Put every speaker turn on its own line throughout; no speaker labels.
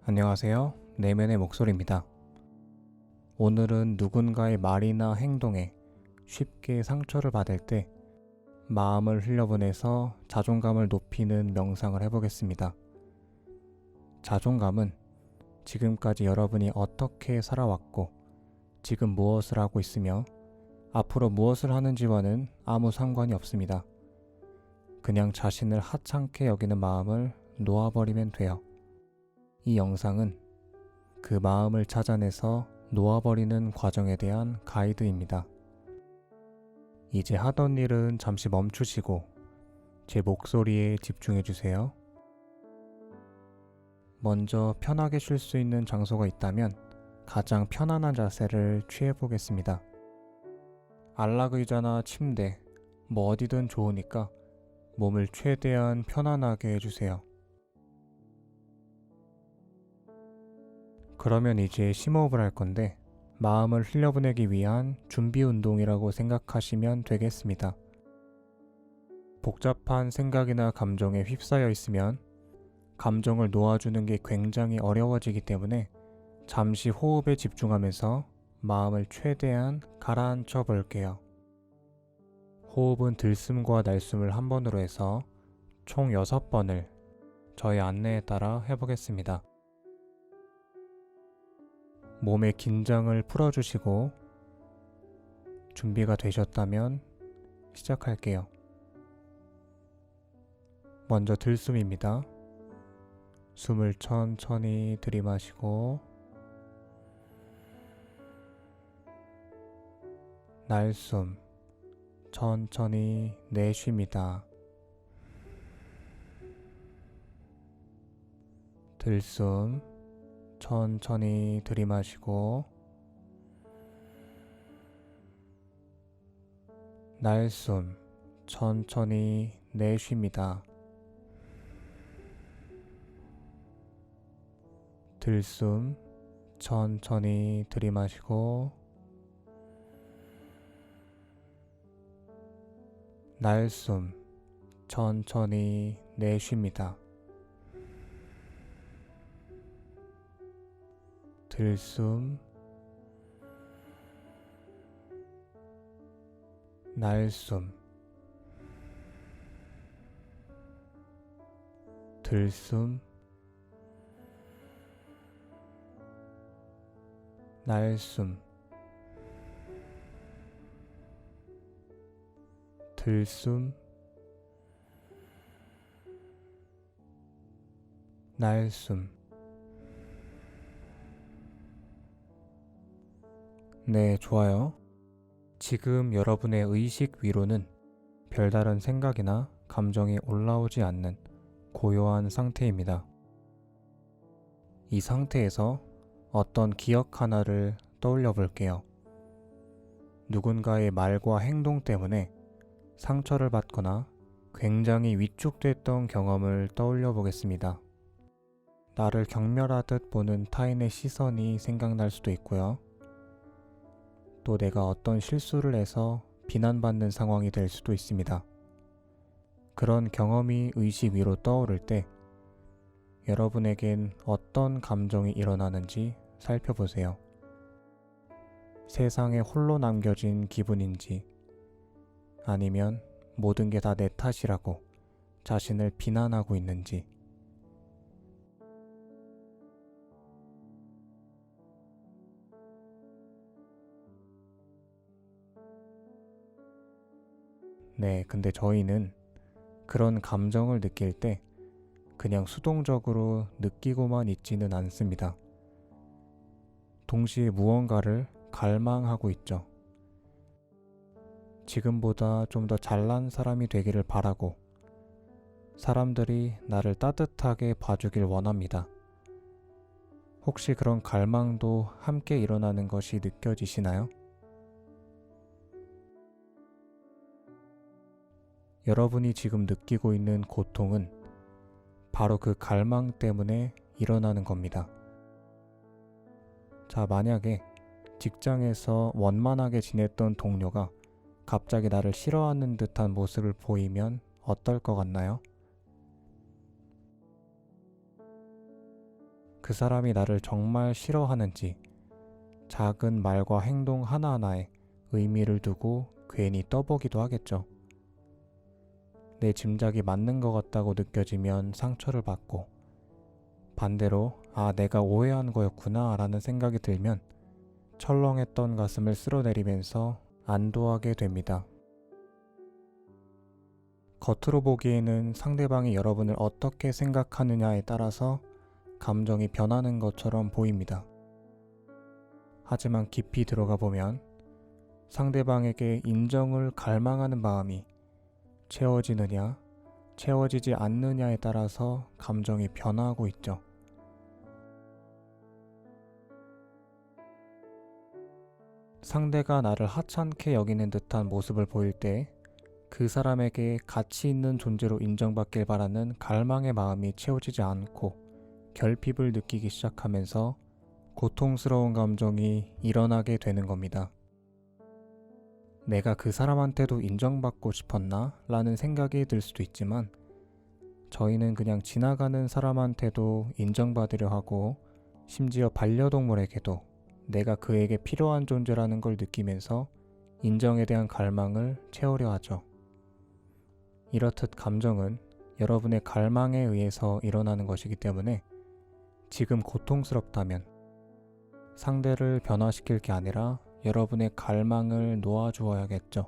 안녕하세요. 내면의 목소리입니다. 오늘은 누군가의 말이나 행동에 쉽게 상처를 받을 때 마음을 흘려보내서 자존감을 높이는 명상을 해보겠습니다. 자존감은 지금까지 여러분이 어떻게 살아왔고 지금 무엇을 하고 있으며 앞으로 무엇을 하는지와는 아무 상관이 없습니다. 그냥 자신을 하찮게 여기는 마음을 놓아버리면 돼요. 이 영상은 그 마음을 찾아내서 놓아버리는 과정에 대한 가이드입니다. 이제 하던 일은 잠시 멈추시고 제 목소리에 집중해 주세요. 먼저 편하게 쉴 수 있는 장소가 있다면 가장 편안한 자세를 취해 보겠습니다. 안락의자나 침대, 뭐 어디든 좋으니까 몸을 최대한 편안하게 해주세요. 그러면 이제 심호흡을 할 건데 마음을 흘려보내기 위한 준비 운동이라고 생각하시면 되겠습니다. 복잡한 생각이나 감정에 휩싸여 있으면 감정을 놓아주는 게 굉장히 어려워지기 때문에 잠시 호흡에 집중하면서 마음을 최대한 가라앉혀 볼게요. 호흡은 들숨과 날숨을 한 번으로 해서 총 6번을 저의 안내에 따라 해보겠습니다. 몸의 긴장을 풀어주시고 준비가 되셨다면 시작할게요. 먼저 들숨입니다. 숨을 천천히 들이마시고 날숨 천천히 내쉽니다. 들숨 천천히 들이마시고 날숨 천천히 내쉽니다. 들숨 천천히 들이마시고 날숨 천천히 내쉽니다. 들숨 날숨 들숨 날숨 들숨 날숨. 네, 좋아요. 지금 여러분의 의식 위로는 별다른 생각이나 감정이 올라오지 않는 고요한 상태입니다. 이 상태에서 어떤 기억 하나를 떠올려 볼게요. 누군가의 말과 행동 때문에 상처를 받거나 굉장히 위축됐던 경험을 떠올려 보겠습니다. 나를 경멸하듯 보는 타인의 시선이 생각날 수도 있고요. 또 내가 어떤 실수를 해서 비난받는 상황이 될 수도 있습니다. 그런 경험이 의식 위로 떠오를 때 여러분에겐 어떤 감정이 일어나는지 살펴보세요. 세상에 홀로 남겨진 기분인지 아니면 모든 게 다 내 탓이라고 자신을 비난하고 있는지. 네, 근데 저희는 그런 감정을 느낄 때 그냥 수동적으로 느끼고만 있지는 않습니다. 동시에 무언가를 갈망하고 있죠. 지금보다 좀 더 잘난 사람이 되기를 바라고 사람들이 나를 따뜻하게 봐주길 원합니다. 혹시 그런 갈망도 함께 일어나는 것이 느껴지시나요? 여러분이 지금 느끼고 있는 고통은 바로 그 갈망 때문에 일어나는 겁니다. 자, 만약에 직장에서 원만하게 지냈던 동료가 갑자기 나를 싫어하는 듯한 모습을 보이면 어떨 것 같나요? 그 사람이 나를 정말 싫어하는지 작은 말과 행동 하나하나에 의미를 두고 괜히 떠보기도 하겠죠. 내 짐작이 맞는 것 같다고 느껴지면 상처를 받고, 반대로 내가 오해한 거였구나 라는 생각이 들면 철렁했던 가슴을 쓸어내리면서 안도하게 됩니다. 겉으로 보기에는 상대방이 여러분을 어떻게 생각하느냐에 따라서 감정이 변하는 것처럼 보입니다. 하지만 깊이 들어가 보면 상대방에게 인정을 갈망하는 마음이 채워지느냐, 채워지지 않느냐에 따라서 감정이 변화하고 있죠. 상대가 나를 하찮게 여기는 듯한 모습을 보일 때 그 사람에게 가치 있는 존재로 인정받길 바라는 갈망의 마음이 채워지지 않고 결핍을 느끼기 시작하면서 고통스러운 감정이 일어나게 되는 겁니다. 내가 그 사람한테도 인정받고 싶었나? 라는 생각이 들 수도 있지만, 저희는 그냥 지나가는 사람한테도 인정받으려 하고, 심지어 반려동물에게도 내가 그에게 필요한 존재라는 걸 느끼면서 인정에 대한 갈망을 채우려 하죠. 이렇듯 감정은 여러분의 갈망에 의해서 일어나는 것이기 때문에 지금 고통스럽다면 상대를 변화시킬 게 아니라 여러분의 갈망을 놓아주어야겠죠.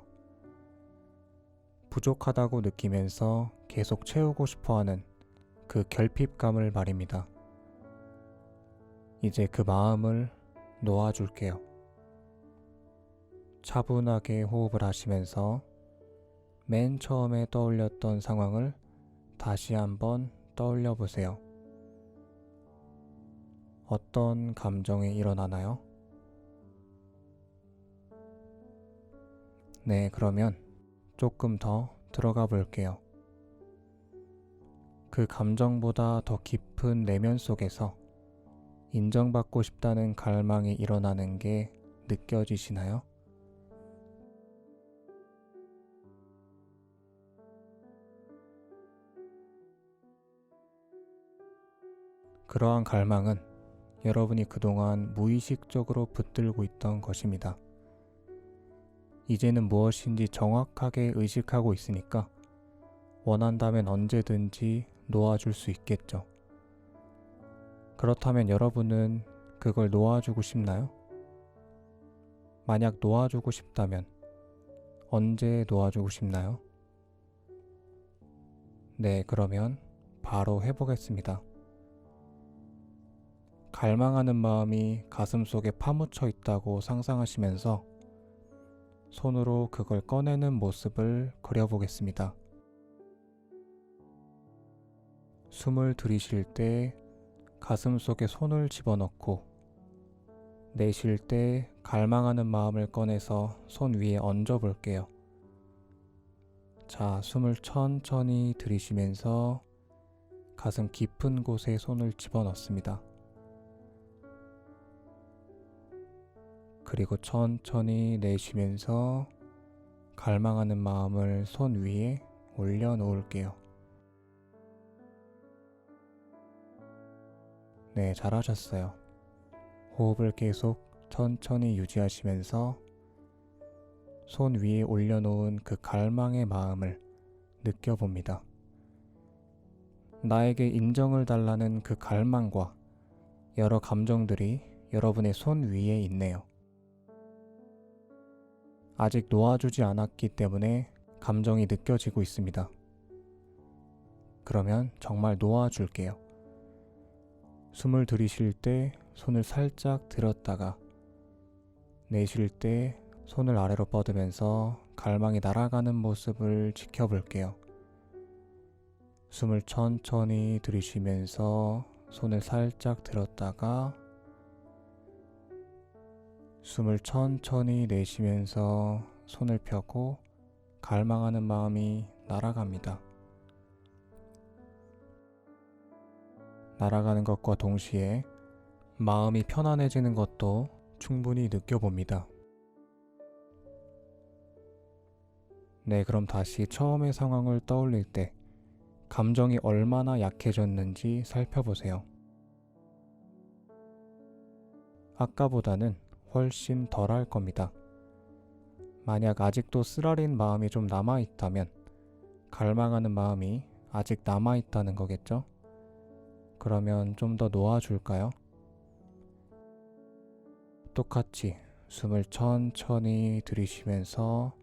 부족하다고 느끼면서 계속 채우고 싶어하는 그 결핍감을 말입니다. 이제 그 마음을 놓아줄게요. 차분하게 호흡을 하시면서 맨 처음에 떠올렸던 상황을 다시 한번 떠올려 보세요. 어떤 감정이 일어나나요? 네, 그러면 조금 더 들어가 볼게요. 그 감정보다 더 깊은 내면 속에서 인정받고 싶다는 갈망이 일어나는 게 느껴지시나요? 그러한 갈망은 여러분이 그동안 무의식적으로 붙들고 있던 것입니다. 이제는 무엇인지 정확하게 의식하고 있으니까 원한다면 언제든지 놓아줄 수 있겠죠. 그렇다면 여러분은 그걸 놓아주고 싶나요? 만약 놓아주고 싶다면 언제 놓아주고 싶나요? 네, 그러면 바로 해보겠습니다. 갈망하는 마음이 가슴속에 파묻혀 있다고 상상하시면서 손으로 그걸 꺼내는 모습을 그려보겠습니다. 숨을 들이쉴 때 가슴속에 손을 집어넣고, 내쉴 때 갈망하는 마음을 꺼내서 손 위에 얹어 볼게요. 자, 숨을 천천히 들이쉬면서 가슴 깊은 곳에 손을 집어넣습니다. 그리고 천천히 내쉬면서 갈망하는 마음을 손 위에 올려놓을게요. 네, 잘하셨어요. 호흡을 계속 천천히 유지하시면서 손 위에 올려놓은 그 갈망의 마음을 느껴봅니다. 나에게 인정을 달라는 그 갈망과 여러 감정들이 여러분의 손 위에 있네요. 아직 놓아주지 않았기 때문에 감정이 느껴지고 있습니다. 그러면 정말 놓아줄게요. 숨을 들이쉴 때 손을 살짝 들었다가, 내쉴 때 손을 아래로 뻗으면서 갈망이 날아가는 모습을 지켜볼게요. 숨을 천천히 들이쉬면서 손을 살짝 들었다가, 숨을 천천히 내쉬면서 손을 펴고 갈망하는 마음이 날아갑니다. 날아가는 것과 동시에 마음이 편안해지는 것도 충분히 느껴봅니다. 네, 그럼 다시 처음의 상황을 떠올릴 때 감정이 얼마나 약해졌는지 살펴보세요. 아까보다는 훨씬 덜할 겁니다. 만약 아직도 쓰라린 마음이 좀 남아있다면 갈망하는 마음이 아직 남아있다는 거겠죠? 그러면 좀 더 놓아줄까요? 똑같이 숨을 천천히 들이쉬면서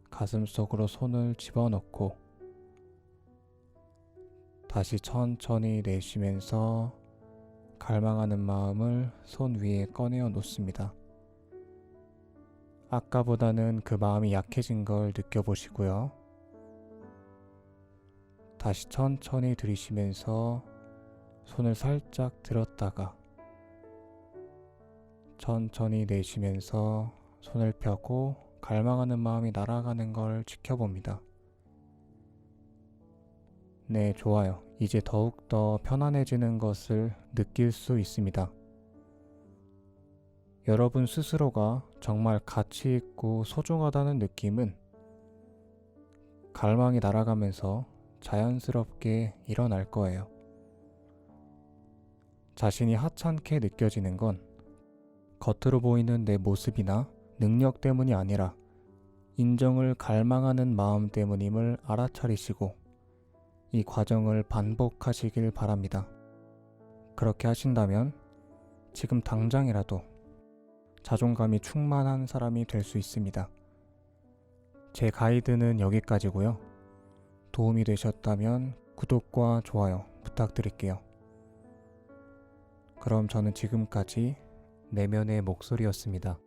가슴속으로 손을 집어넣고 다시 천천히 내쉬면서 갈망하는 마음을 손 위에 꺼내어 놓습니다. 아까보다는 그 마음이 약해진 걸 느껴보시고요. 다시 천천히 들이쉬면서 손을 살짝 들었다가 천천히 내쉬면서 손을 펴고 갈망하는 마음이 날아가는 걸 지켜봅니다. 네, 좋아요. 이제 더욱더 편안해지는 것을 느낄 수 있습니다. 여러분 스스로가 정말 가치 있고 소중하다는 느낌은 갈망이 날아가면서 자연스럽게 일어날 거예요. 자신이 하찮게 느껴지는 건 겉으로 보이는 내 모습이나 능력 때문이 아니라 인정을 갈망하는 마음 때문임을 알아차리시고 이 과정을 반복하시길 바랍니다. 그렇게 하신다면 지금 당장이라도 자존감이 충만한 사람이 될 수 있습니다. 제 가이드는 여기까지고요. 도움이 되셨다면 구독과 좋아요 부탁드릴게요. 그럼 저는 지금까지 내면의 목소리였습니다.